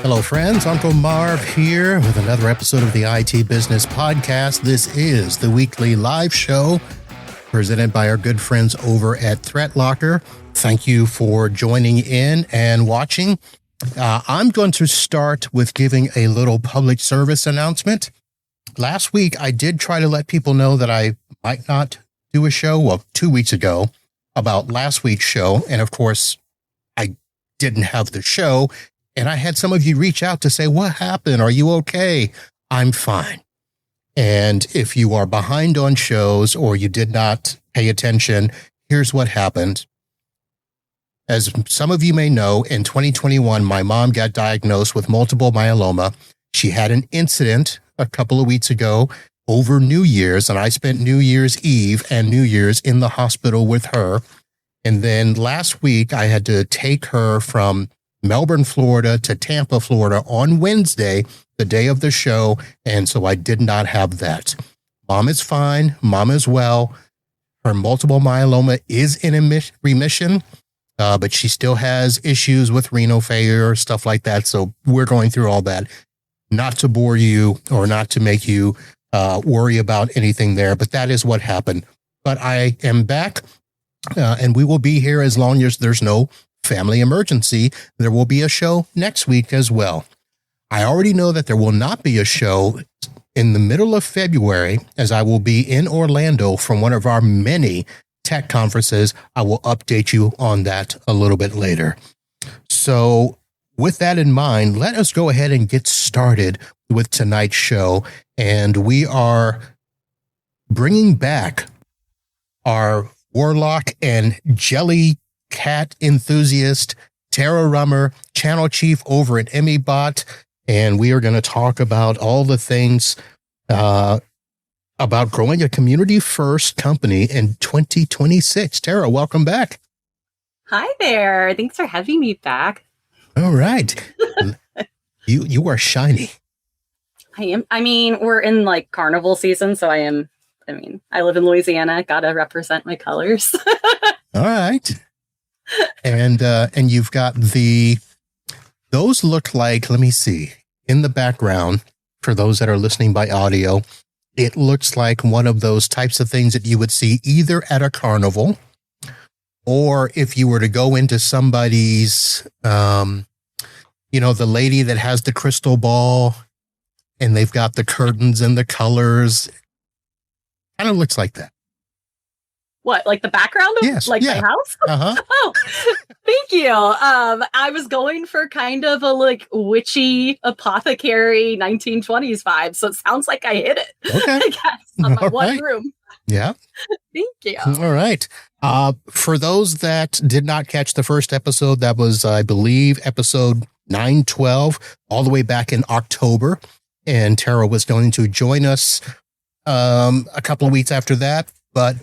Hello, friends. Uncle Marv here with another episode of the IT Business Podcast. This is the weekly live show presented by our good friends over at ThreatLocker. Thank you for joining in and watching. I'm going to start with giving a little public service announcement. Last week, I did try to let people know that I might not do a show, well, 2 weeks ago, about last week's show. And of course, I didn't have the show. And I had some of you reach out to say, what happened? Are you okay? I'm fine. And if you are behind on shows or you did not pay attention, here's what happened. As some of you may know, in 2021, my mom got diagnosed with multiple myeloma. She had an incident a couple of weeks ago over New Year's, and I spent New Year's Eve and New Year's in the hospital with her. And then last week, I had to take her from Melbourne, Florida to Tampa, Florida on Wednesday, the day of the show. And so I did not have that. Mom is fine. Mom is well. Her multiple myeloma is in remission, but she still has issues with renal failure, stuff like that. So we're going through all that. Not to bore you or not to make you worry about anything there, but that is what happened. But I am back, and we will be here as long as there's no family emergency. There will be a show next week as well. I already know that there will not be a show in the middle of February, as I will be in Orlando from one of our many tech conferences. I will update you on that a little bit later. So with that in mind, let us go ahead and get started with tonight's show. And we are bringing back our Warlock and Jelly Cat enthusiast, Tara Rummer, channel chief over at ImmyBot. And we are going to talk about all the things about growing a community-first company in 2026. Tara, welcome back. Hi there. Thanks for having me back. All right. You are shiny. I am. I mean, we're in like carnival season, so I live in Louisiana. Gotta represent my colors. All right. And you've got those look like, let me see, in the background, for those that are listening by audio, it looks like one of those types of things that you would see either at a carnival or if you were to go into somebody's, the lady that has the crystal ball and they've got the curtains and the colors. Kind of looks like that. What, like the background of yes, my house? Uh-huh. Oh, thank you. I was going for kind of a like witchy apothecary 1920s vibe, so it sounds like I hit it. Okay. I guess on my All one right. room. Yeah. Thank you. All right. For those that did not catch the first episode, that was, I believe, episode 912, all the way back in October. And Tara was going to join us a couple of weeks after that, but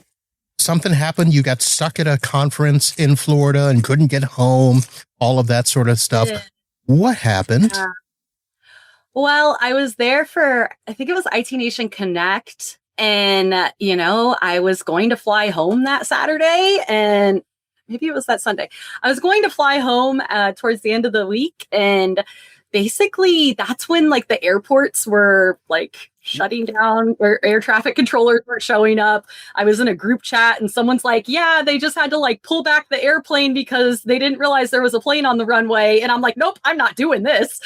something happened. You got stuck at a conference in Florida and couldn't get home, all of that sort of stuff. Yeah. What happened? Well, I was there for, I think it was IT Nation Connect. And, I was going to fly home that Saturday, and maybe it was that Sunday. I was going to fly home towards the end of the week. And basically that's when like the airports were like shutting down, or air traffic controllers weren't showing up. I was in a group chat and someone's like, yeah, they just had to like pull back the airplane because they didn't realize there was a plane on the runway. And I'm like, nope, I'm not doing this.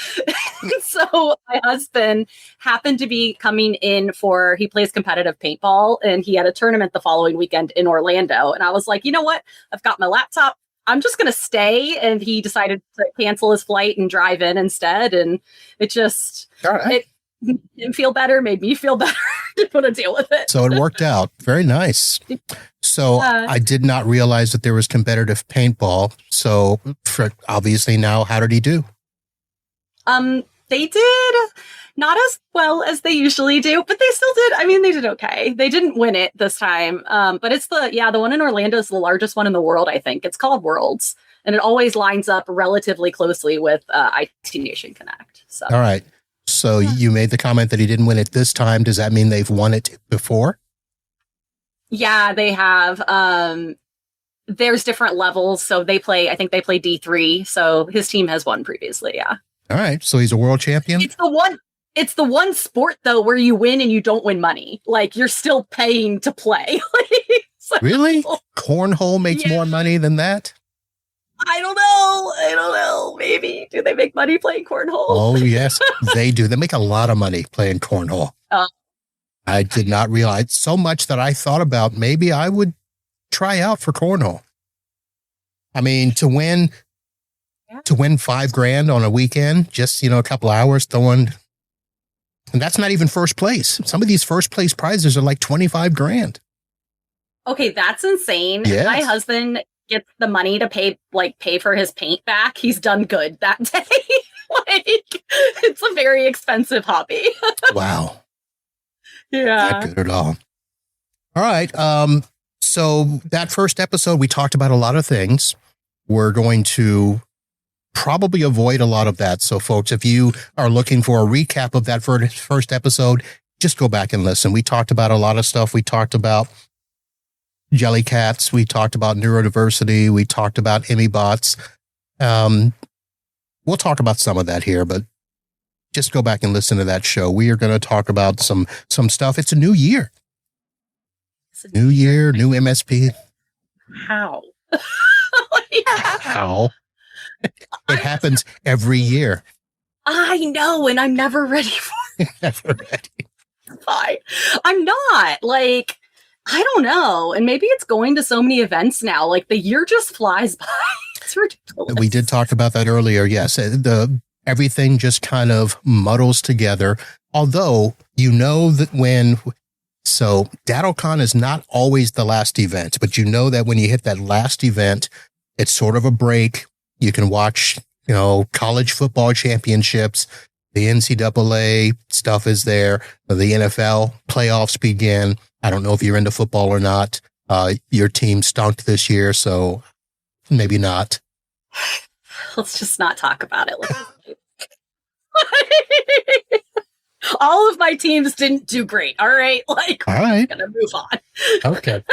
So my husband happened to be coming in he plays competitive paintball, and he had a tournament the following weekend in Orlando. And I was like, you know what? I've got my laptop. I'm just going to stay. And he decided to cancel his flight and drive in instead. And it just, it made him feel better, made me feel better. Didn't want to deal with it. So it worked out. Very nice. So I did not realize that there was competitive paintball. So obviously now, how did he do? They did not as well as they usually do, but they still did. I mean, they did okay. They didn't win it this time. But it's the one in Orlando is the largest one in the world, I think. It's called Worlds, and it always lines up relatively closely with IT Nation Connect. So. All right. So you made the comment that he didn't win it this time. Does that mean they've won it before? Yeah, they have. There's different levels. So I think they play D3. So his team has won previously. Yeah. All right. So he's a world champion? It's the one sport, though, where you win and you don't win money. Like, you're still paying to play. So, really? Cornhole makes more money than that? I don't know. Maybe. Do they make money playing cornhole? Oh, yes, they do. They make a lot of money playing cornhole. I did not realize so much that I thought about maybe I would try out for cornhole. I mean, to win $5,000 on a weekend, just, a couple hours throwing. And that's not even first place. Some of these first place prizes are like $25,000. Okay, that's insane. Yes. My husband gets the money to pay for his paint back. He's done good that day. It's a very expensive hobby. Wow. Yeah. Not good at all. All right. So that first episode, we talked about a lot of things. We're going to probably avoid a lot of that. So folks, if you are looking for a recap of that first episode, just go back and listen. We talked about a lot of stuff. We talked about jellycats. We talked about neurodiversity. We talked about ImmyBots. We'll talk about some of that here, but just go back and listen to that show. We are going to talk about some stuff. It's a new year. New year, new MSP. How? How? It happens every year. I know, and I'm never ready for it. Never ready. Fine. I'm not. Like, I don't know. And maybe it's going to so many events now. Like, the year just flies by. It's ridiculous. We did talk about that earlier. Yes. Everything just kind of muddles together. Although, that so DattleCon is not always the last event, but that when you hit that last event, it's sort of a break. You can watch, college football championships, the NCAA stuff is there, the NFL playoffs begin. I don't know if you're into football or not. Your team stunk this year, so maybe not. Let's just not talk about it. All of my teams didn't do great. All right. All right. Gonna move on. Okay.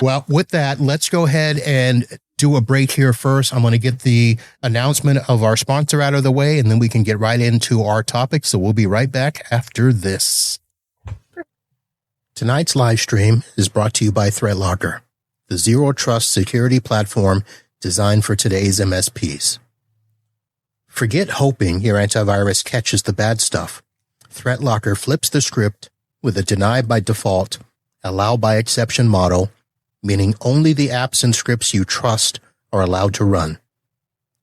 Well, with that, let's go ahead and do a break here first. I'm going to get the announcement of our sponsor out of the way, and then we can get right into our topic. So we'll be right back after this. Tonight's live stream is brought to you by ThreatLocker, the zero trust security platform designed for today's MSPs. Forget hoping your antivirus catches the bad stuff. ThreatLocker flips the script with a deny by default, allow by exception model, meaning only the apps and scripts you trust are allowed to run.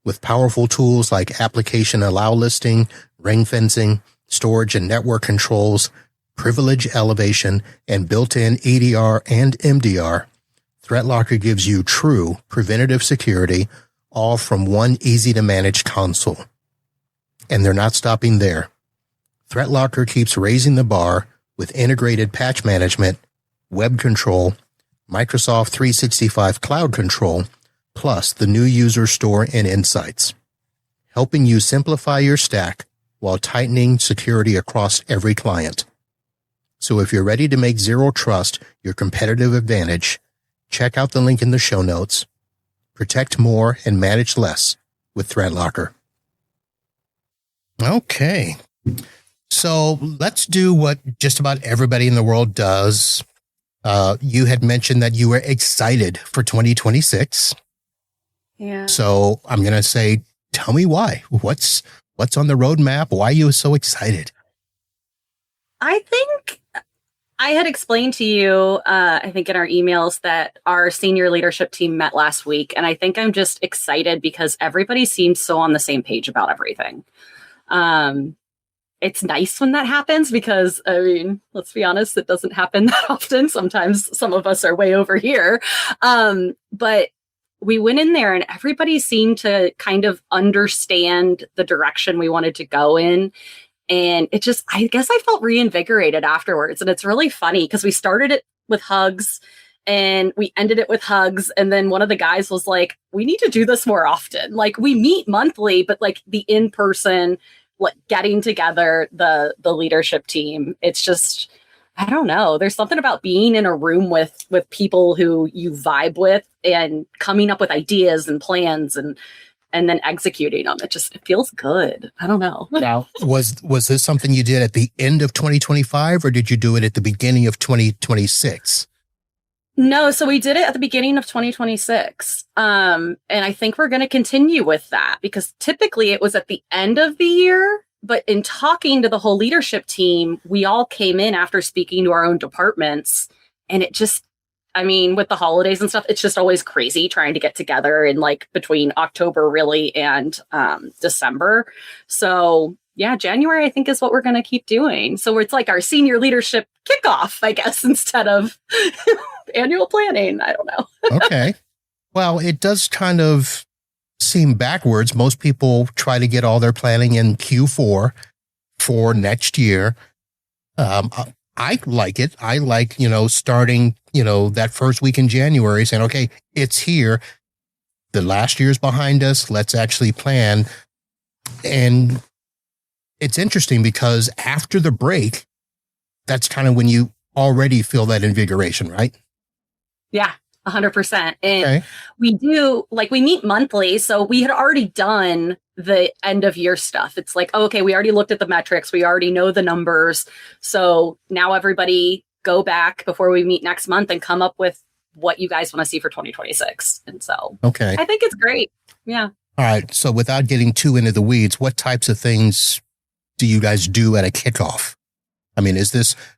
With powerful tools like application allow listing, ring fencing, storage and network controls, privilege elevation, and built-in EDR and MDR, ThreatLocker gives you true preventative security, all from one easy-to-manage console. And they're not stopping there. ThreatLocker keeps raising the bar with integrated patch management, web control, Microsoft 365 Cloud Control, plus the new user store and insights, helping you simplify your stack while tightening security across every client. So if you're ready to make zero trust your competitive advantage, check out the link in the show notes. Protect more and manage less with ThreatLocker. Okay. So let's do what just about everybody in the world does. You had mentioned that you were excited for 2026. Yeah. So I'm going to say, tell me why. What's on the roadmap? Why are you so excited? I think I had explained to you, I think in our emails, that our senior leadership team met last week. And I think I'm just excited because everybody seems so on the same page about everything. It's nice when that happens because, I mean, let's be honest, it doesn't happen that often. Sometimes some of us are way over here. But we went in there and everybody seemed to kind of understand the direction we wanted to go in. And it just, I guess I felt reinvigorated afterwards. And it's really funny because we started it with hugs and we ended it with hugs. And then one of the guys was like, we need to do this more often. Like, we meet monthly, but like the in-person, like getting together the leadership team, it's just, I don't know. There's something about being in a room with people who you vibe with and coming up with ideas and plans. And and then executing them. It feels good. I don't know. Now, was this something you did at the end of 2025 or did you do it at the beginning of 2026? No, so we did it at the beginning of 2026. And I think we're going to continue with that because typically it was at the end of the year. But in talking to the whole leadership team, we all came in after speaking to our own departments. And it just, I mean, with the holidays and stuff, it's just always crazy trying to get together in like between October really and December. So yeah, January, I think, is what we're going to keep doing. So it's like our senior leadership kickoff, I guess, instead of annual planning. I don't know. Okay. Well, it does kind of seem backwards. Most people try to get all their planning in Q4 for next year. I like it. I like, starting, that first week in January saying, okay, it's here. The last year's behind us. Let's actually plan. And it's interesting because after the break, that's kind of when you already feel that invigoration, right? Yeah, 100%. And we do, we meet monthly. So we had already done the end of year stuff. It's like, okay, we already looked at the metrics. We already know the numbers. So now everybody go back before we meet next month and come up with what you guys want to see for 2026. And so I think it's great. Yeah. All right. So without getting too into the weeds, what types of things do you guys do at a kickoff? I mean,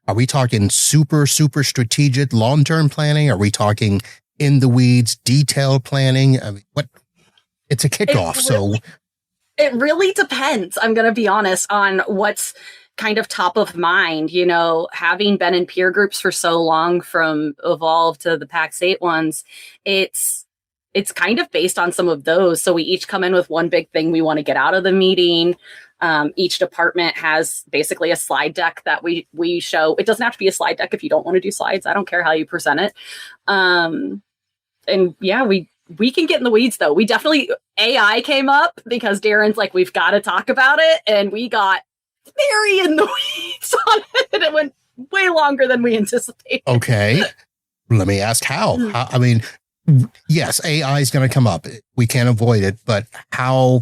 are we talking super, super strategic long-term planning? Are we talking in the weeds, detailed planning? I mean, it's a kickoff. It really depends. I'm going to be honest on what's kind of top of mind. Having been in peer groups for so long, from Evolve to the PAX 8 ones, it's kind of based on some of those. So we each come in with one big thing we want to get out of the meeting. Each department has basically a slide deck that we show. It doesn't have to be a slide deck if you don't want to do slides. I don't care how you present it. And yeah, we can get in the weeds though. We definitely, AI came up because Darren's like, we've got to talk about it. And we got very in the weeds on it. And it went way longer than we anticipated. Okay. Let me ask how. I mean, yes, AI is going to come up. We can't avoid it, but how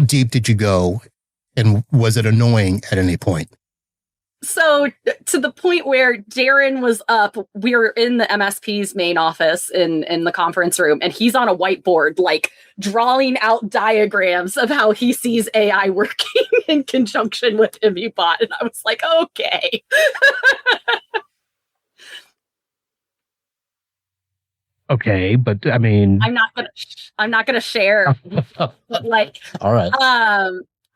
deep did you go? And was it annoying at any point? So to the point where Darren was up, we were in the MSPs main office in the conference room, and he's on a whiteboard, drawing out diagrams of how he sees AI working in conjunction with ImmyBot. And I was like, okay. Okay, but I mean, I'm not gonna share. All right.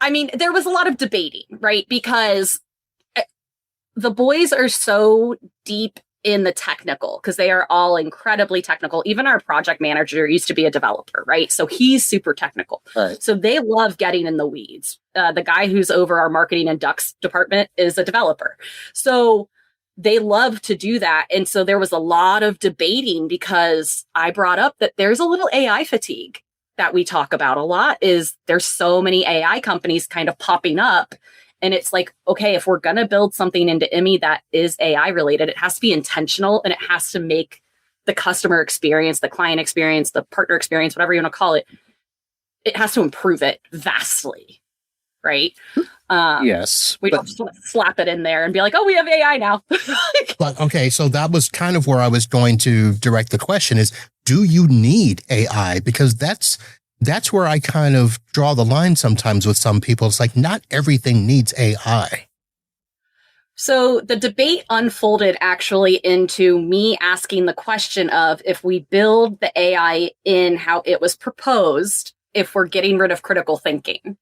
I mean, there was a lot of debating, right? Because the boys are so deep in the technical, because they are all incredibly technical. Even our project manager used to be a developer, right? So he's super technical. Right. So they love getting in the weeds. The guy who's over our marketing and Ducks department is a developer. So they love to do that. And so there was a lot of debating because I brought up that there's a little AI fatigue that we talk about a lot. Is there's so many AI companies kind of popping up. And it's like, okay, if we're going to build something into Immy that is AI related, it has to be intentional, and it has to make the customer experience, the client experience, the partner experience, whatever you want to call it, it has to improve it vastly. Right? Yes. We don't just want to slap it in there and be like, oh, we have AI now. But okay, so that was kind of where I was going to direct the question is, do you need AI? Because that's where I kind of draw the line sometimes with some people. It's like, not everything needs AI. So the debate unfolded actually into me asking the question of, if we build the AI in how it was proposed, if we're getting rid of critical thinking.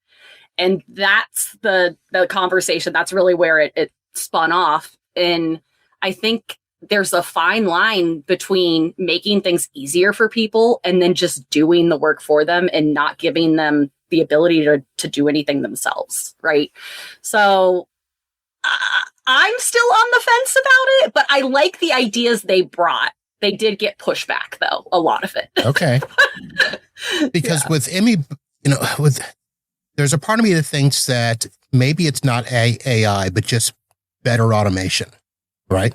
And that's the conversation. That's really where it spun off. And I think there's a fine line between making things easier for people and then just doing the work for them and not giving them the ability to do anything themselves. Right. So I'm still on the fence about it, but I like the ideas they brought. They did get pushback, though, a lot of it. Okay. Because with Immy, there's a part of me that thinks that maybe it's not AI, but just better automation, right?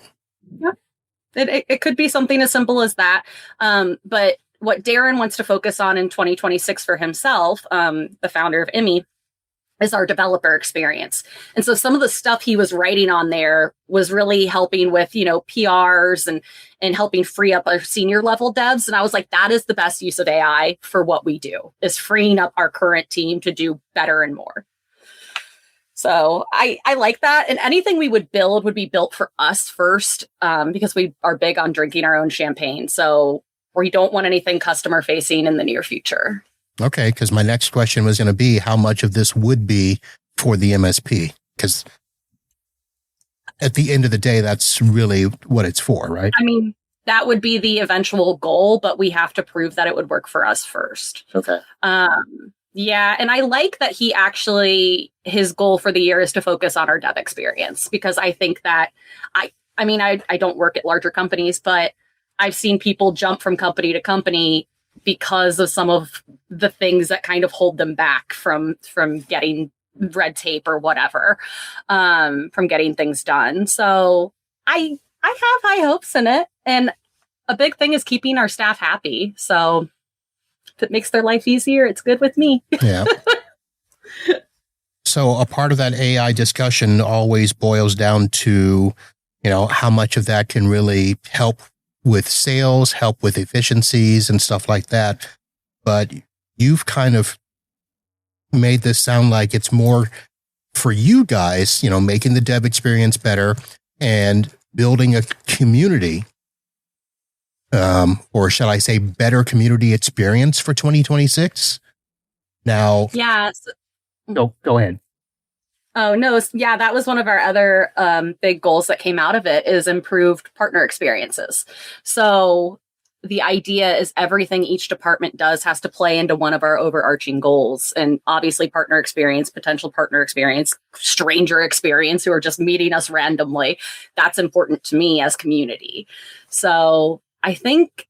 Yeah, it could be something as simple as that. But what Darren wants to focus on in 2026 for himself, the founder of Immy, is our developer experience. And so some of the stuff he was writing on there was really helping with, PRs and helping free up our senior level devs. And I was like, that is the best use of AI for what we do, is freeing up our current team to do better and more. So I like that. And anything we would build would be built for us first, because we are big on drinking our own champagne. So we don't want anything customer facing in the near future. Okay, because my next question was going to be how much of this would be for the MSP? Because at the end of the day, that's really what it's for, right? I mean, that would be the eventual goal, but we have to prove that it would work for us first. Okay. Yeah, and I like that his goal for the year is to focus on our dev experience, because I think that I don't work at larger companies, but I've seen people jump from company to company because of some of the things that kind of hold them back from getting red tape or whatever, from getting things done. So I have high hopes in it. And a big thing is keeping our staff happy. So if it makes their life easier, it's good with me. Yeah. So a part of that AI discussion always boils down to, how much of that can really help with sales, help with efficiencies and stuff like that. But you've kind of made this sound like it's more for you guys, making the dev experience better and building a community, or shall I say better community experience for 2026. Now, yeah. Go ahead. Oh, no. Yeah, that was one of our other big goals that came out of it, is improved partner experiences. So the idea is everything each department does has to play into one of our overarching goals. And obviously partner experience, potential partner experience, stranger experience who are just meeting us randomly. That's important to me as community. So I think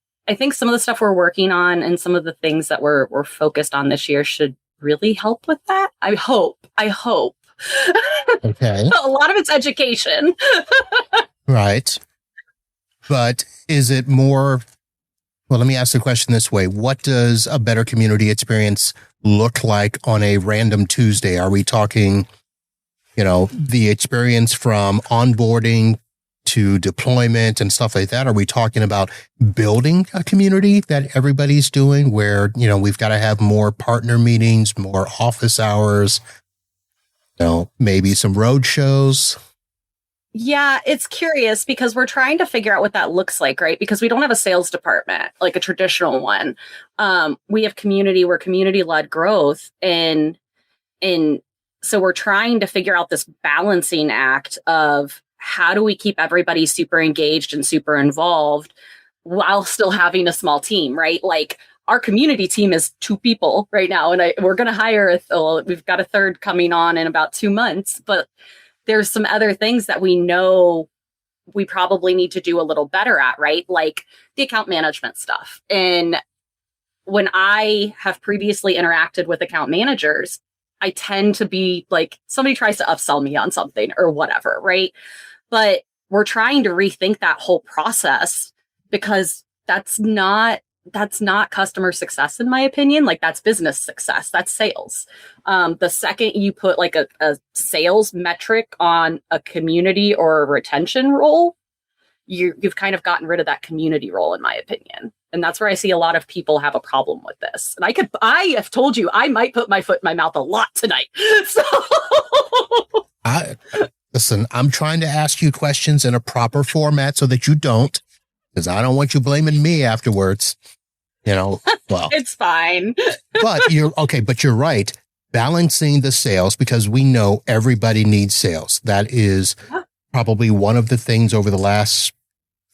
some of the stuff we're working on and some of the things that we're focused on this year should really help with that. I hope. Okay. A lot of it's education. Right. But is it more, well, let me ask the question this way. What does a better community experience look like on a random Tuesday? Are we talking, the experience from onboarding to deployment and stuff like that? Are we talking about building a community that everybody's doing where, we've got to have more partner meetings, more office hours, maybe some road shows? Yeah, it's curious because we're trying to figure out what that looks like, right? Because we don't have a sales department, like a traditional one. We have we're community-led growth. And so we're trying to figure out this balancing act of how do we keep everybody super engaged and super involved while still having a small team, right? Like our community team is 2 people right now, and we're going to hire we've got a third coming on in about 2 months, but there's some other things that we know we probably need to do a little better at, right? Like the account management stuff. And when I have previously interacted with account managers, I tend to be like, somebody tries to upsell me on something or whatever, right? But we're trying to rethink that whole process, because that's not customer success, in my opinion. Like that's business success. That's sales. The second you put like a sales metric on a community or a retention role, you've kind of gotten rid of that community role, in my opinion. And that's where I see a lot of people have a problem with this. And I have told you, I might put my foot in my mouth a lot tonight. So listen, I'm trying to ask you questions in a proper format so that you don't, because I don't want you blaming me afterwards. Well, it's fine. But you're right. Balancing the sales, because we know everybody needs sales. That is probably one of the things over the last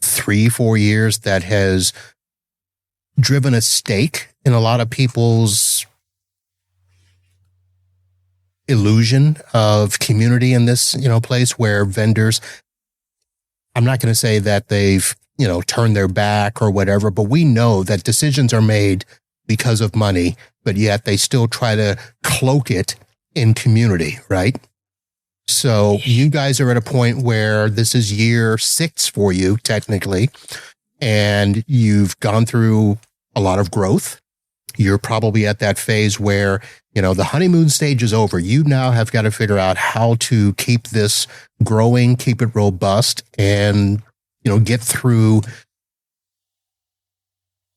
3-4 years that has driven a stake in a lot of people's illusion of community in this, place where vendors, I'm not going to say that they've, turn their back or whatever, but we know that decisions are made because of money, but yet they still try to cloak it in community, right? So you guys are at a point where this is year 6 for you, technically, and you've gone through, a lot of growth. You're probably at that phase where, the honeymoon stage is over. You now have got to figure out how to keep this growing, keep it robust, and, get through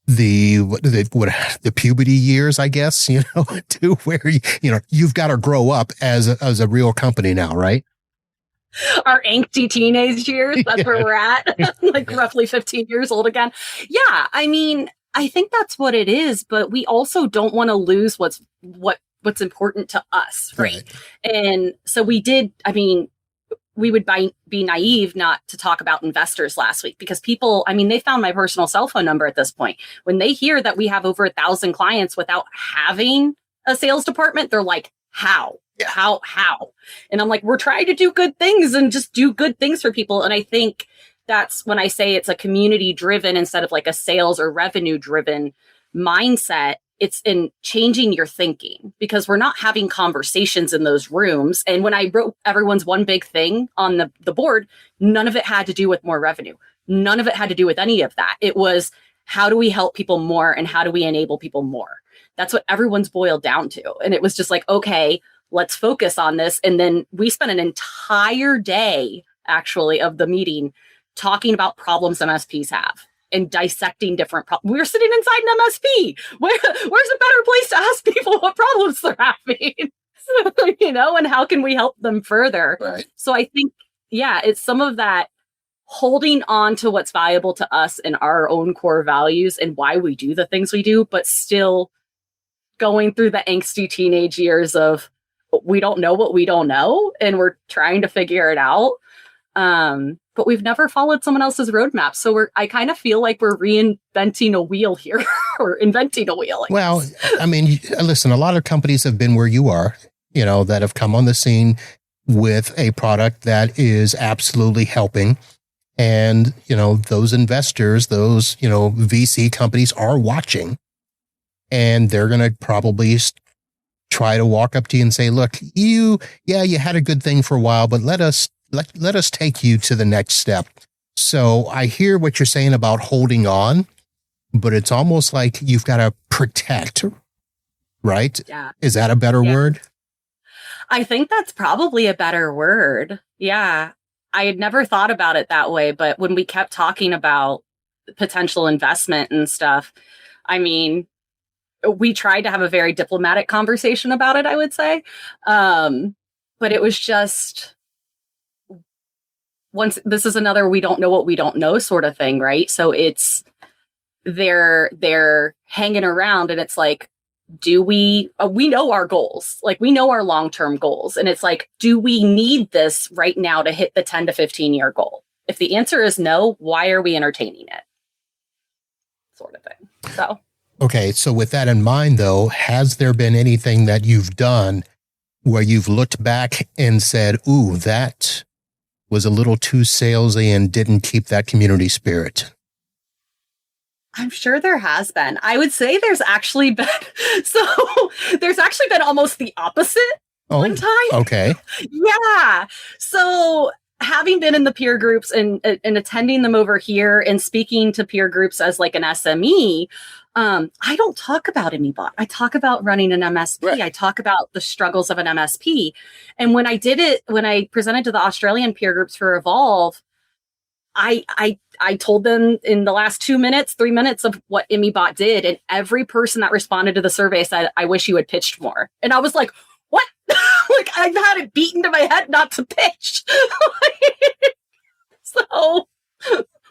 the puberty years, I guess, to where, you've got to grow up as a real company now, right? Our angsty teenage years. That's where we're at. Like roughly 15 years old again. Yeah. I mean, I think that's what it is, but we also don't want to lose what's important to us. Right. And so we would be naive not to talk about investors last week, because people, they found my personal cell phone number at this point. When they hear that we have over 1,000 clients without having a sales department, they're like, how? Yeah. How? And I'm like, we're trying to do good things and just do good things for people. And I think that's when I say it's a community driven instead of like a sales or revenue driven mindset. It's in changing your thinking, because we're not having conversations in those rooms. And when I wrote everyone's one big thing on the board, none of it had to do with more revenue. None of it had to do with any of that. It was, how do we help people more and how do we enable people more? That's what everyone's boiled down to. And it was just like, okay, let's focus on this. And then we spent an entire day actually of the meeting talking about problems MSPs have and dissecting different problems. We were sitting inside an MSP. Where's a better place to ask people what problems they're having? And how can we help them further? Right. So I think, it's some of that holding on to what's valuable to us and our own core values and why we do the things we do, but still going through the angsty teenage years of, we don't know what we don't know, and we're trying to figure it out. But we've never followed someone else's roadmap. So I kind of feel like we're reinventing a wheel here or inventing a wheel. Well, listen, a lot of companies have been where you are, that have come on the scene with a product that is absolutely helping. And, those investors, those, VC companies are watching, and they're going to probably try to walk up to you and say, look, you had a good thing for a while, but let us take you to the next step. So I hear what you're saying about holding on, but it's almost like you've got to protect, right? Yeah. Is that a better word? I think that's probably a better word. Yeah. I had never thought about it that way, but when we kept talking about potential investment and stuff, we tried to have a very diplomatic conversation about it, I would say. But it was just, this is another, we don't know what we don't know sort of thing, right? So it's, they're hanging around, and it's like, we know our goals, like we know our long-term goals. And it's like, do we need this right now to hit the 10 to 15 year goal? If the answer is no, why are we entertaining it? Sort of thing. So. Okay. So with that in mind though, has there been anything that you've done where you've looked back and said, ooh, that was a little too salesy and didn't keep that community spirit? I'm sure there has been. I would say there's actually been almost the opposite one time. Okay. Yeah. So having been in the peer groups and attending them over here and speaking to peer groups as like an SME, I don't talk about ImmyBot. I talk about running an MSP. Right. I talk about the struggles of an MSP. And when I presented to the Australian peer groups for Evolve, I told them in the last 3 minutes of what ImmyBot did. And every person that responded to the survey said, I wish you had pitched more. And I was like, what? Like, I've had it beaten to my head not to pitch. So,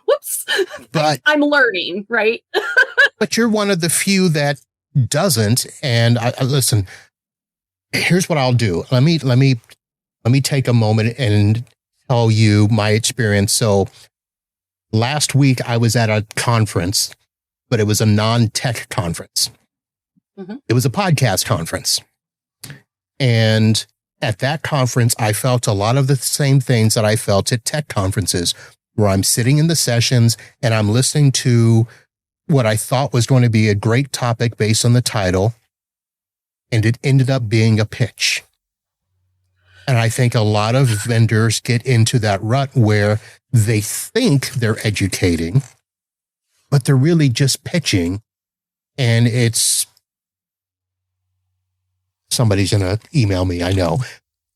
whoops. But I'm learning, right? But you're one of the few that doesn't. And I listen, here's what I'll do. Let me take a moment and tell you my experience. So last week I was at a conference, but it was a non-tech conference. Mm-hmm. It was a podcast conference. And at that conference, I felt a lot of the same things that I felt at tech conferences, where I'm sitting in the sessions and I'm listening to what I thought was going to be a great topic based on the title. And it ended up being a pitch. And I think a lot of vendors get into that rut where they think they're educating, but they're really just pitching and it's somebody's going to email me, I know,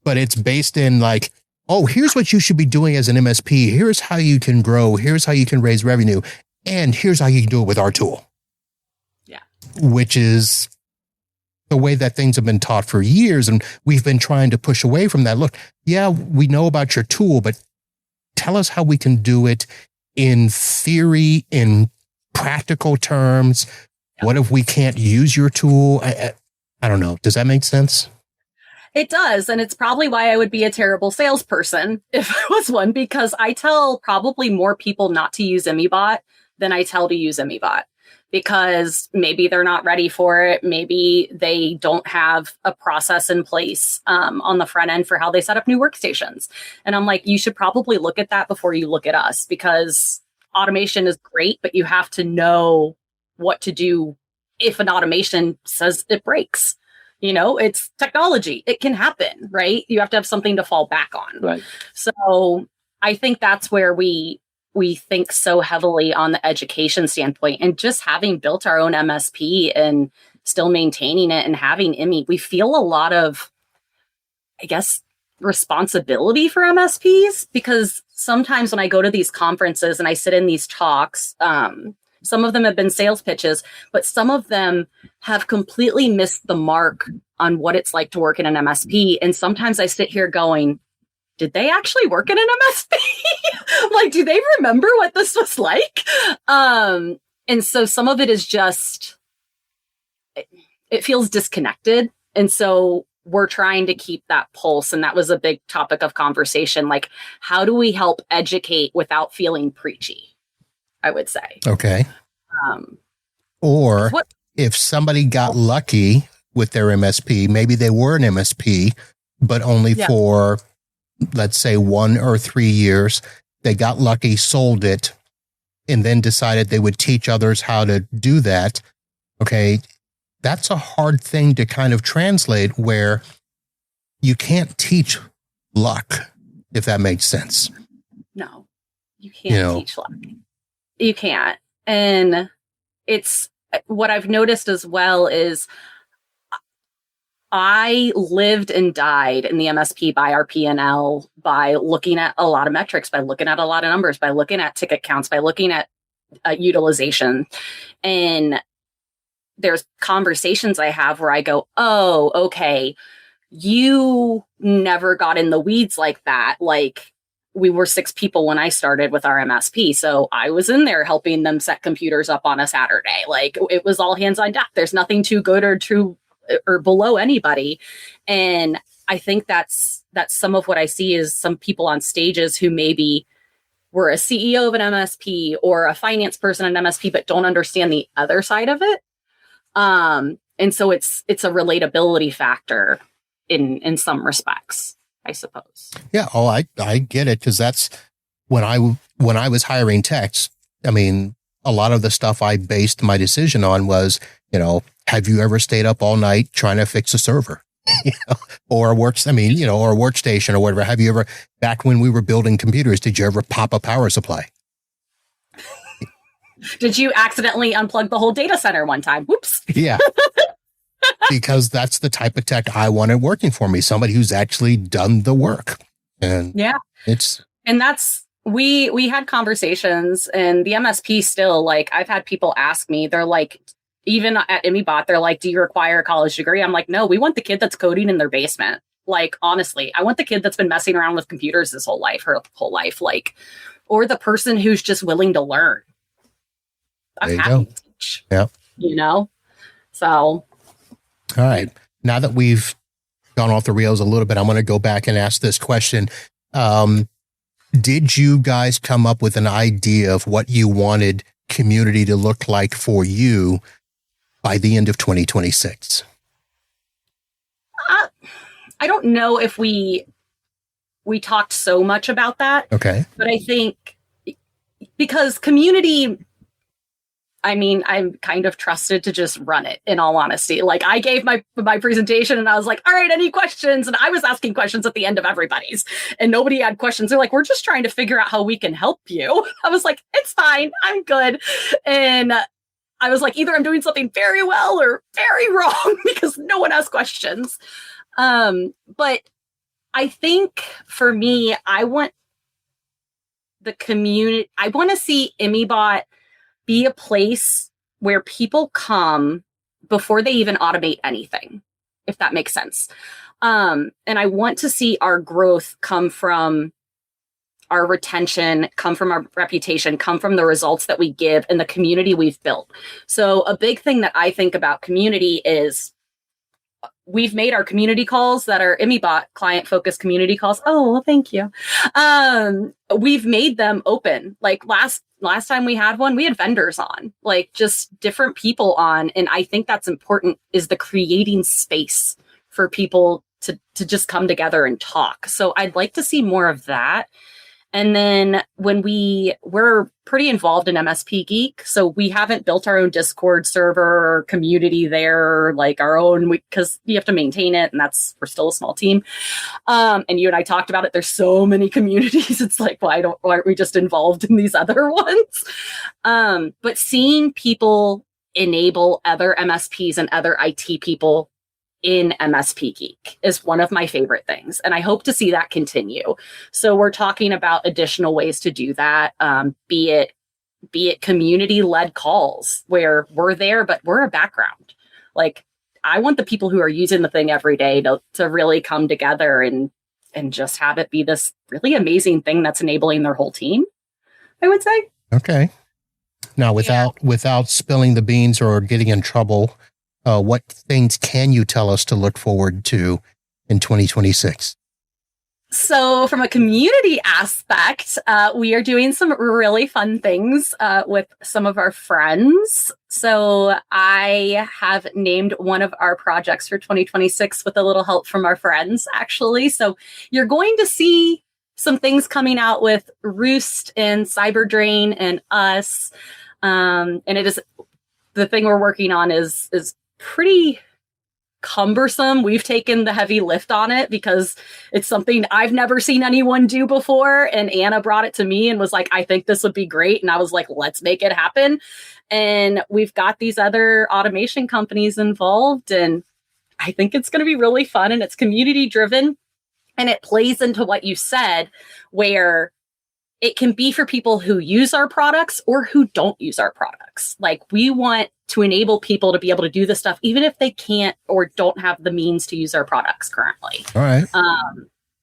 but it's based in like, oh, here's what you should be doing as an MSP. Here's how you can grow. Here's how you can raise revenue. And here's how you can do it with our tool. Yeah. Which is the way that things have been taught for years. And we've been trying to push away from that. Look, yeah, we know about your tool, but tell us how we can do it in theory, in practical terms. Yeah. What if we can't use your tool? I don't know. Does that make sense? It does. And it's probably why I would be a terrible salesperson if I was one, because I tell probably more people not to use ImmyBot than I tell to use ImmyBot, because maybe they're not ready for it. Maybe they don't have a process in place on the front end for how they set up new workstations. And I'm like, you should probably look at that before you look at us, because automation is great, but you have to know what to do if an automation says it breaks. You know, it's technology. It can happen, right? You have to have something to fall back on. Right. So I think that's where we think so heavily on the education standpoint, and just having built our own MSP and still maintaining it and having IMMY, we feel a lot of, I guess, responsibility for MSPs, because sometimes when I go to these conferences and I sit in these talks, some of them have been sales pitches, but some of them have completely missed the mark on what it's like to work in an MSP. And sometimes I sit here going, did they actually work in an MSP? Like, do they remember what this was like? And so some of it is just, it feels disconnected. And so we're trying to keep that pulse. And that was a big topic of conversation. Like, how do we help educate without feeling preachy? I would say. Okay. Or if somebody got lucky with their MSP, maybe they were an MSP, but only for, let's say, 1 or 3 years, they got lucky, sold it, and then decided they would teach others how to do that. Okay. That's a hard thing to kind of translate, where you can't teach luck, if that makes sense. No, you can't teach luck. You can't. And it's what I've noticed as well is I lived and died in the MSP by our P&L, by looking at a lot of metrics, by looking at a lot of numbers, by looking at ticket counts, by looking at utilization. And there's conversations I have where I go, oh, okay, you never got in the weeds like that. Like, we were 6 people when I started with our MSP. So I was in there helping them set computers up on a Saturday. Like, it was all hands on deck. There's nothing too good or too or below anybody. And I think that's some of what I see is some people on stages who maybe were a CEO of an MSP or a finance person at an MSP, but don't understand the other side of it. And so it's a relatability factor in some respects, I suppose. Yeah. Oh, I get it. Cause that's when I was hiring techs. I mean, a lot of the stuff I based my decision on was, have you ever stayed up all night trying to fix a server, or a workstation or whatever? Have you ever, back when we were building computers, did you ever pop a power supply? Did you accidentally unplug the whole data center one time? Whoops. Yeah. Because that's the type of tech I wanted working for me. Somebody who's actually done the work. And we had conversations, and the MSP still, like, I've had people ask me, they're like, even at ImmyBot, they're like, do you require a college degree? I'm like, no, we want the kid that's coding in their basement. Like, honestly, I want the kid that's been messing around with computers her whole life, like, or the person who's just willing to learn. I'm happy to teach. Yeah. So. All right. Now that we've gone off the rails a little bit, I'm going to go back and ask this question. Did you guys come up with an idea of what you wanted community to look like for you by the end of 2026? I don't know if we talked so much about that. Okay. But I think because community, I mean, I'm kind of trusted to just run it, in all honesty. Like, I gave my presentation and I was like, all right, any questions? And I was asking questions at the end of everybody's, and nobody had questions. They're like, we're just trying to figure out how we can help you. I was like, it's fine. I'm good. And I was like, either I'm doing something very well or very wrong because no one asks questions. But I think for me, I want the community, I want to see ImmyBot be a place where people come before they even automate anything, if that makes sense. And I want to see our growth come from our retention, come from our reputation, come from the results that we give and the community we've built. So a big thing that I think about community is we've made our community calls that are ImmyBot client-focused community calls. Oh, well, thank you. We've made them open. Like last time we had one, we had vendors on, like just different people on. And I think that's important, is the creating space for people to just come together and talk. So I'd like to see more of that. And then when we're pretty involved in MSP Geek, so we haven't built our own Discord server or community there, like our own, because you have to maintain it, and we're still a small team. And you and I talked about it. There's so many communities. It's like, why aren't we just involved in these other ones? But seeing people enable other MSPs and other IT people in MSP Geek is one of my favorite things. And I hope to see that continue. So we're talking about additional ways to do that. Be it community-led calls where we're there, but we're a background. Like, I want the people who are using the thing every day to really come together and just have it be this really amazing thing that's enabling their whole team, I would say. Okay. Now, without spilling the beans or getting in trouble, what things can you tell us to look forward to in 2026? So from a community aspect, we are doing some really fun things with some of our friends. So I have named one of our projects for 2026 with a little help from our friends, actually. So you're going to see some things coming out with Roost and Cyberdrain and us. And it is, the thing we're working on is pretty cumbersome. We've taken the heavy lift on it because it's something I've never seen anyone do before. And Anna brought it to me and was like, I think this would be great. And I was like, let's make it happen. And we've got these other automation companies involved. And I think it's going to be really fun, and it's community driven. And it plays into what you said, where it can be for people who use our products or who don't use our products. Like, we want to enable people to be able to do this stuff, even if they can't or don't have the means to use our products currently. All right.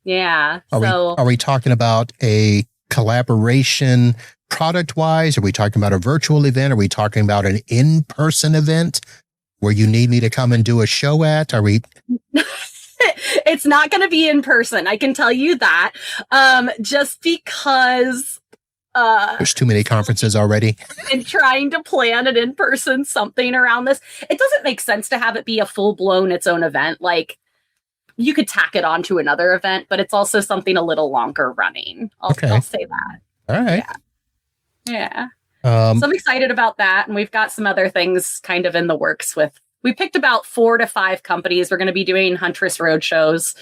Yeah. Are we talking about a collaboration product wise? Are we talking about a virtual event? Are we talking about an in-person event where you need me to come and do a show at? Are we... It's not going to be in person. I can tell you that. Just because there's too many conferences already. And trying to plan an in-person something around this, it doesn't make sense to have it be a full-blown its own event. Like, you could tack it onto another event, but it's also something a little longer running. I'll say that. All right. Yeah. So I'm excited about that. And we've got some other things kind of in the works with. We picked about 4 to 5 companies. We're going to be doing Huntress Road shows.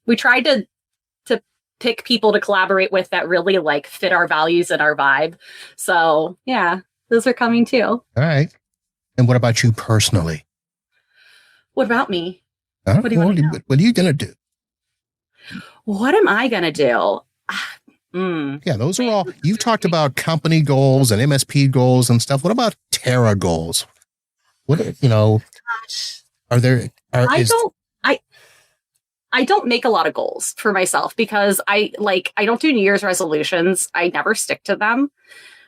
We tried to pick people to collaborate with that really like fit our values and our vibe. So yeah, those are coming too. All right. And what about you personally? What about me? What are you going to do? What am I going to do? Yeah, those are all, you've talked about company goals and MSP goals and stuff. What about Terra goals? What, are there, I don't make a lot of goals for myself because I don't do New Year's resolutions. I never stick to them.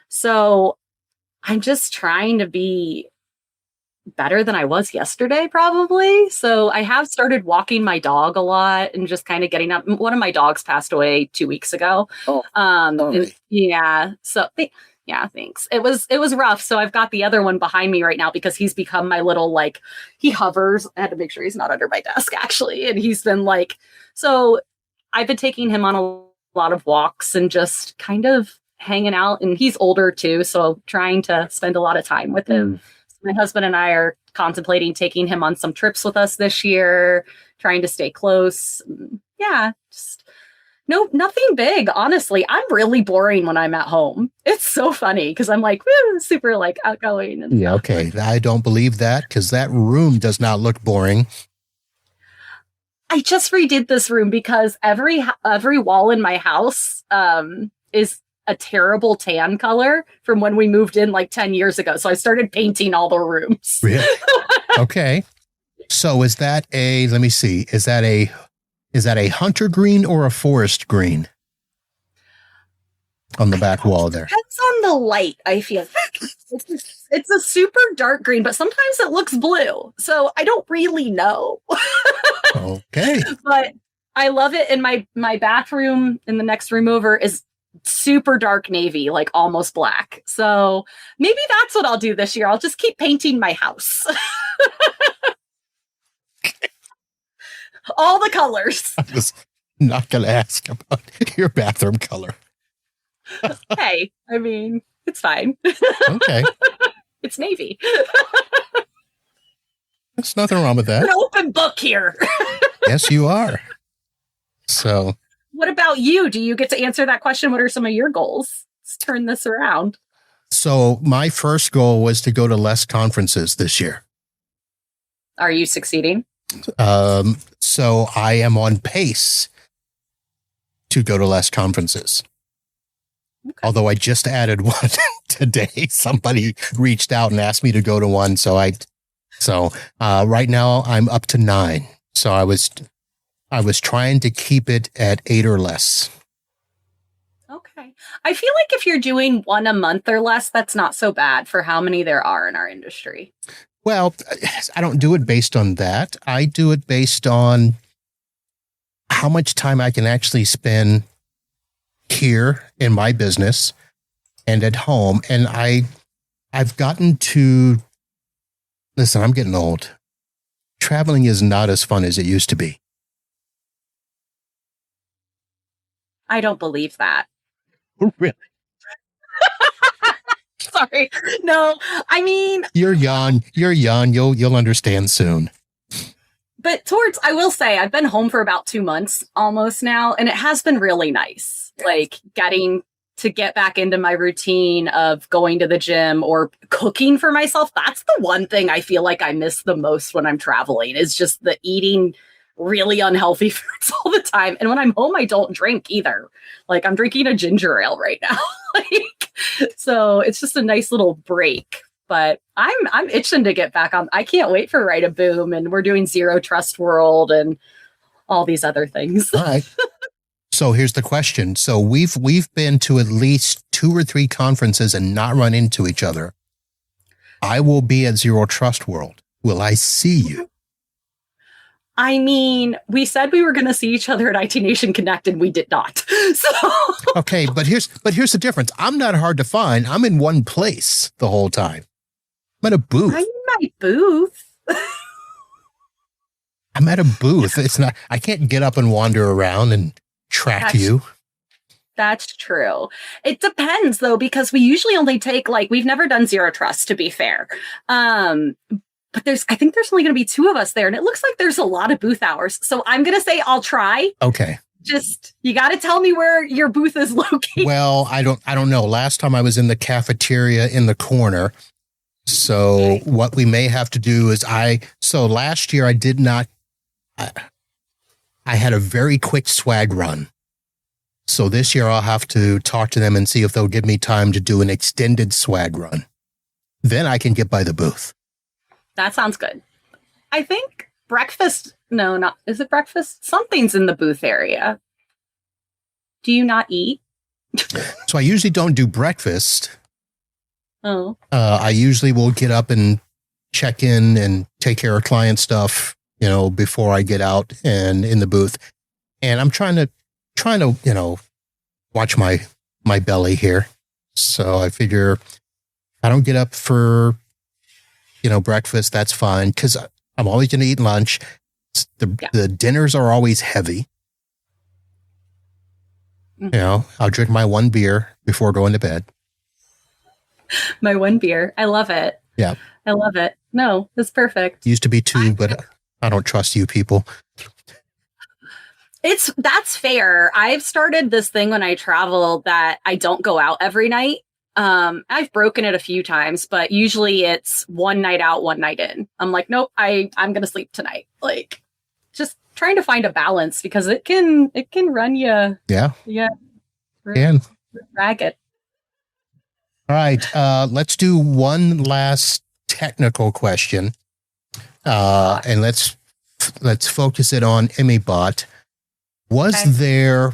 So I'm just trying to be better than I was yesterday, probably. So I have started walking my dog a lot and just kind of getting up. One of my dogs passed away 2 weeks ago. Yeah. So yeah, thanks. It was rough. So I've got the other one behind me right now because he's become my little, like, he hovers. I had to make sure he's not under my desk, actually. And he's been like, so I've been taking him on a lot of walks and just kind of hanging out. And he's older too. So trying to spend a lot of time with him. So my husband and I are contemplating taking him on some trips with us this year, trying to stay close. Yeah, just No, nothing big, honestly. I'm really boring when I'm at home. It's so funny because I'm like, woo, super like outgoing. And Yeah, okay. I don't believe that because that room does not look boring. I just redid this room because every wall in my house is a terrible tan color from when we moved in like 10 years ago. So I started painting all the rooms. Really? Okay. So is that let me see, is that a hunter green or a forest green on the back wall there? Depends on the light, I feel. It's a super dark green, but sometimes it looks blue. So I don't really know. Okay. But I love it. In my bathroom in the next room over is super dark navy, like almost black. So maybe that's what I'll do this year. I'll just keep painting my house. All the colors. I was not going to ask about your bathroom color. Hey, I mean, it's fine. Okay. It's navy. There's nothing wrong with that. An open book here. Yes, you are. So, what about you? Do you get to answer that question? What are some of your goals? Let's turn this around. So my first goal was to go to less conferences this year. Are you succeeding? So I am on pace to go to less conferences. Okay. Although I just added one today. Somebody reached out and asked me to go to one. So right now I'm up to 9. So I was trying to keep it at 8 or less. Okay. I feel like if you're doing one a month or less, that's not so bad for how many there are in our industry. Well, I don't do it based on that. I do it based on how much time I can actually spend here in my business and at home. And I've gotten to, listen, I'm getting old. Traveling is not as fun as it used to be. I don't believe that. Really? Sorry. No, I mean, you're young. You'll understand soon. But I will say I've been home for about 2 months almost now, and it has been really nice. Like getting to get back into my routine of going to the gym or cooking for myself. That's the one thing I feel like I miss the most when I'm traveling is just the eating really unhealthy foods all the time. And when I'm home, I don't drink either. Like I'm drinking a ginger ale right now. So it's just a nice little break. But I'm itching to get back on. I can't wait for Write a Boom, and we're doing Zero Trust World and all these other things. All right. So here's the question. So we've been to at least 2 or 3 conferences and not run into each other. I will be at Zero Trust World. Will I see you? I mean, we said we were going to see each other at IT Nation Connect, and we did not. So okay, but here's the difference. I'm not hard to find. I'm in one place the whole time. I'm at a booth. I'm in my booth. I'm at a booth. It's not. I can't get up and wander around and track you. That's true. It depends though, because we usually only take we've never done Zero Trust, to be fair. But I think there's only going to be 2 of us there, and it looks like there's a lot of booth hours. So I'm going to say I'll try. Okay. Just, you got to tell me where your booth is located. Well, I don't know. Last time I was in the cafeteria in the corner. So what we may have to do is last year I did not, I had a very quick swag run. So this year I'll have to talk to them and see if they'll give me time to do an extended swag run. Then I can get by the booth. That sounds good. I think breakfast. No, not. Is it breakfast? Something's in the booth area. Do you not eat? So I usually don't do breakfast. Oh. I usually will get up and check in and take care of client stuff, before I get out and in the booth. And I'm trying to, watch my belly here. So I figure if I don't get up for, breakfast, that's fine. Because I'm always going to eat lunch. The dinners are always heavy. Mm-hmm. I'll drink my 1 beer before going to bed. My 1 beer. I love it. Yeah. I love it. No, it's perfect. Used to be 2, but I don't trust you people. That's fair. I've started this thing when I travel that I don't go out every night. I've broken it a few times, but usually it's one night out, one night in. I'm like, nope, I'm going to sleep tonight. Like, just trying to find a balance because it can run you. Yeah. Ragged. All right. Let's do one last technical question. And let's focus it on ImmyBot. Was there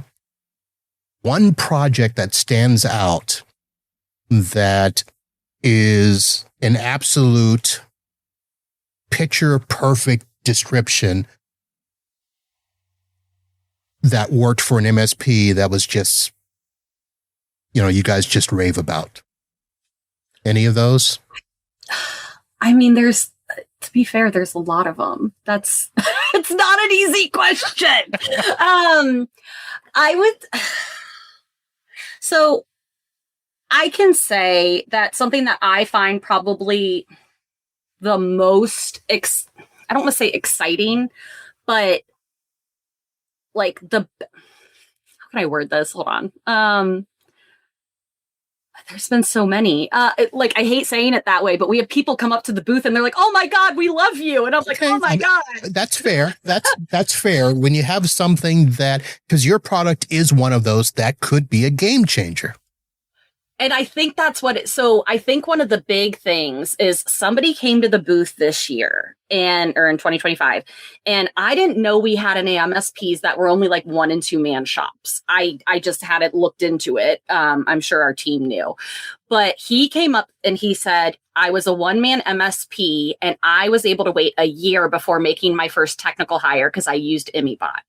one project that stands out that is an absolute picture perfect description that worked for an MSP that was just, you guys just rave about? Any of those? I mean, to be fair, there's a lot of them. It's not an easy question. So I can say that something that I find probably the most, I don't want to say exciting, but like how can I word this? Hold on. There's been so many. I hate saying it that way, but we have people come up to the booth and they're like, "Oh my God, we love you!" And I'm like, "Oh my God." That's fair. That's fair. When you have something because your product is one of those that could be a game changer. And I think that's so I think one of the big things is somebody came to the booth this year or in 2025. And I didn't know we had any MSPs that were only like 1 and 2 man shops. I just hadn't looked into it. I'm sure our team knew, but he came up and he said, I was a 1-man MSP and I was able to wait a year before making my first technical hire because I used ImmyBot.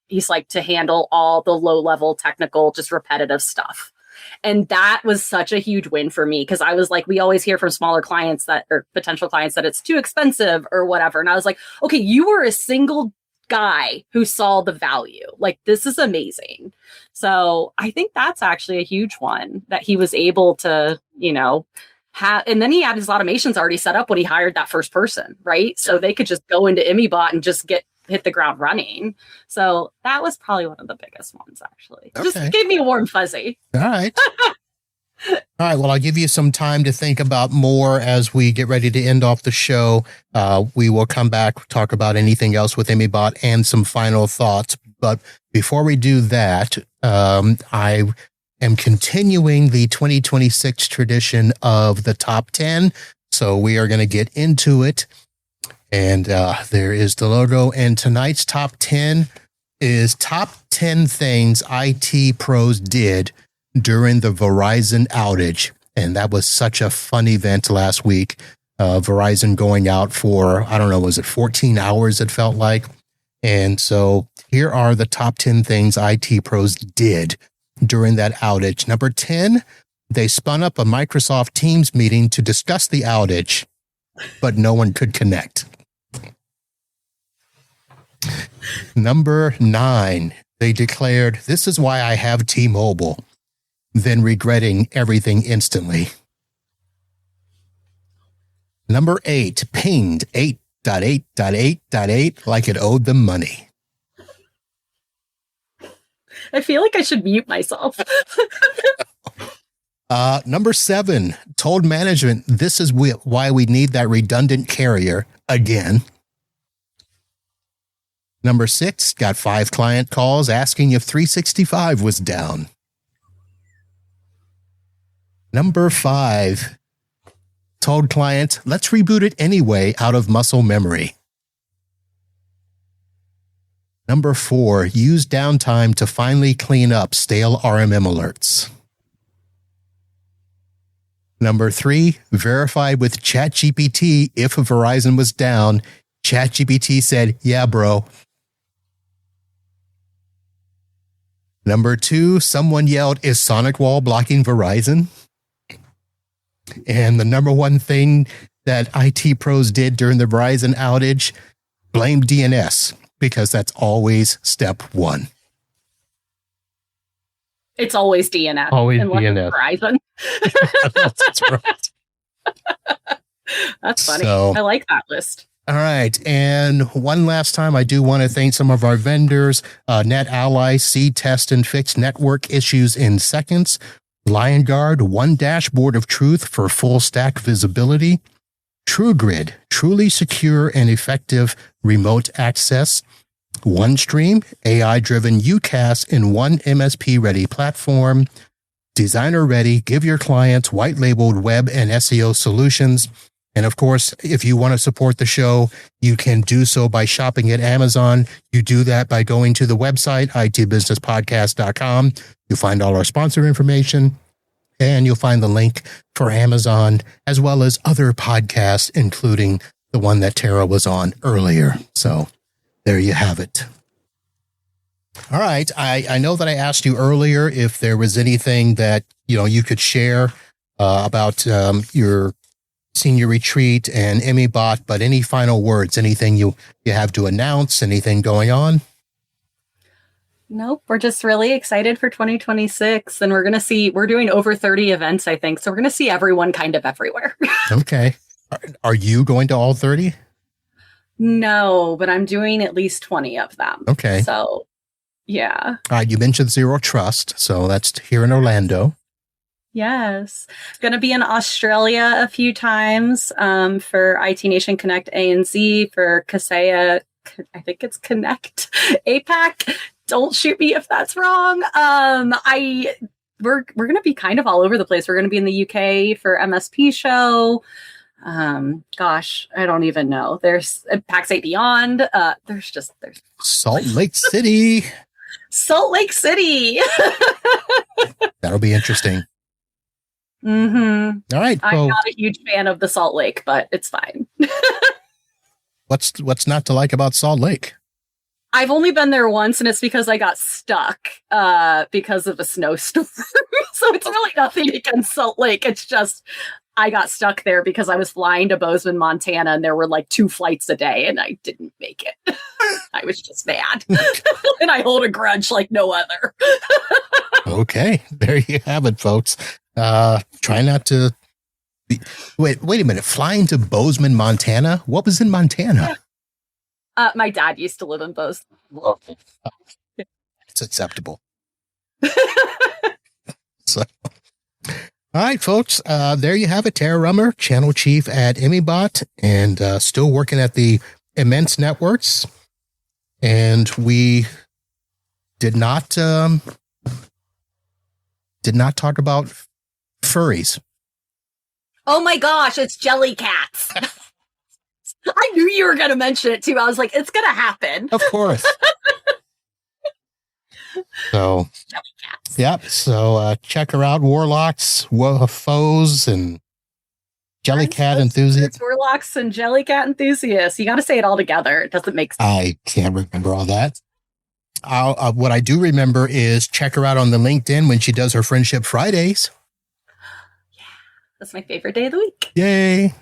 He's like to handle all the low level technical, just repetitive stuff. And that was such a huge win for me because I was like, we always hear from smaller clients or potential clients that it's too expensive or whatever. And I was like, okay, you were a single guy who saw the value. Like, this is amazing. So I think that's actually a huge one that he was able to, have. And then he had his automations already set up when he hired that first person, right? So they could just go into ImmyBot and just hit the ground running. So that was probably one of the biggest ones, actually. Okay. Just gave me a warm fuzzy. All right. All right. Well, I'll give you some time to think about more as we get ready to end off the show. We will come back, talk about anything else with ImmyBot and some final thoughts. But before we do that, I am continuing the 2026 tradition of the top 10. So we are going to get into it. And there is the logo. And tonight's top 10 is top 10 things IT pros did during the Verizon outage. And that was such a fun event last week. Verizon going out for, I don't know, was it 14 hours it felt like? And so here are the top 10 things IT pros did during that outage. Number 10, they spun up a Microsoft Teams meeting to discuss the outage, but no one could connect. Number 9, they declared, "This is why I have T-Mobile," then regretting everything instantly. Number 8, pinged 8.8.8.8 like it owed them money. I feel like I should mute myself. Number 7, told management, "This is why we need that redundant carrier again." Number 6, got 5 client calls asking if 365 was down. Number 5, told clients, "Let's reboot it anyway out of muscle memory." Number 4, used downtime to finally clean up stale RMM alerts. Number 3, verified with ChatGPT if Verizon was down. ChatGPT said, "Yeah, bro." Number 2, someone yelled, "Is Sonic Wall blocking Verizon?" And the number 1 thing that IT pros did during the Verizon outage, blame DNS, because that's always step 1. It's always DNS. Always DNS. Verizon. That's right. That's funny. So, I like that list. All right. And one last time, I do want to thank some of our vendors, NetAlly, see, test, and fix network issues in seconds. LionGuard, one dashboard of truth for full stack visibility. TrueGrid, truly secure and effective remote access. OneStream, AI-driven UCaaS in one MSP-ready platform. Designer Ready, give your clients white-labeled web and SEO solutions. And of course, if you want to support the show, you can do so by shopping at Amazon. You do that by going to the website, itbusinesspodcast.com. You'll find all our sponsor information, and you'll find the link for Amazon, as well as other podcasts, including the one that Tara was on earlier. So there you have it. All right. I know that I asked you earlier if there was anything that, you could share about your senior retreat and ImmyBot, but any final words, anything you have to announce, anything going on? Nope. We're just really excited for 2026, and we're doing over 30 events, I think. So we're going to see everyone kind of everywhere. Okay. Are you going to all 30? No, but I'm doing at least 20 of them. Okay. So yeah. You mentioned Zero Trust. So that's here in Orlando. Yes. Going to be in Australia a few times for IT Nation Connect ANZ, for Kaseya, I think it's Connect APAC. Don't shoot me if that's wrong. We're going to be kind of all over the place. We're going to be in the UK for MSP show. Gosh, I don't even know. There's PAX 8 Beyond. There's Salt Lake City. Salt Lake City. That'll be interesting. Mm-hmm. All right. I'm not a huge fan of the Salt Lake, but it's fine. What's not to like about Salt Lake? I've only been there once, and it's because I got stuck because of a snowstorm. So it's really nothing against Salt Lake. It's just I got stuck there because I was flying to Bozeman, Montana, and there were like 2 flights a day, and I didn't make it. I was just mad. And I hold a grudge like no other. Okay. There you have it, folks. Try not to wait a minute. Flying to Bozeman, Montana? What was in Montana? My dad used to live in Bozeman. It's acceptable. So, all right, folks. There you have it. Tara Rummer, channel chief at ImmyBot, and still working at the Immense Networks. And we did not talk about furries. Oh my gosh, it's jelly cats. I knew you were going to mention it too. I was like, it's going to happen. Of course. So, jelly cats. Yep. So check her out, Warlocks, Foes, and Jellycat Enthusiasts. Warlocks and Jellycat Enthusiasts. You got to say it all together. It doesn't make sense. I can't remember all that. What I do remember is check her out on the LinkedIn when she does her Friendship Fridays. Yeah, that's my favorite day of the week. Yay.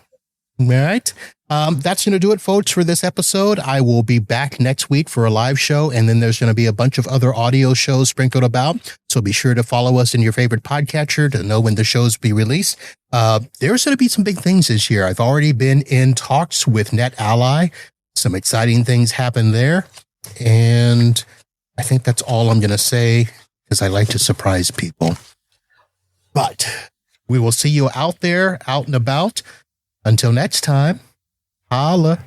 All right. That's going to do it, folks, for this episode. I will be back next week for a live show, and then there's going to be a bunch of other audio shows sprinkled about. So be sure to follow us in your favorite podcatcher to know when the shows be released. There's going to be some big things this year. I've already been in talks with NetAlly. Some exciting things happen there. And I think that's all I'm going to say, because I like to surprise people. But we will see you out there, out and about. Until next time, holla.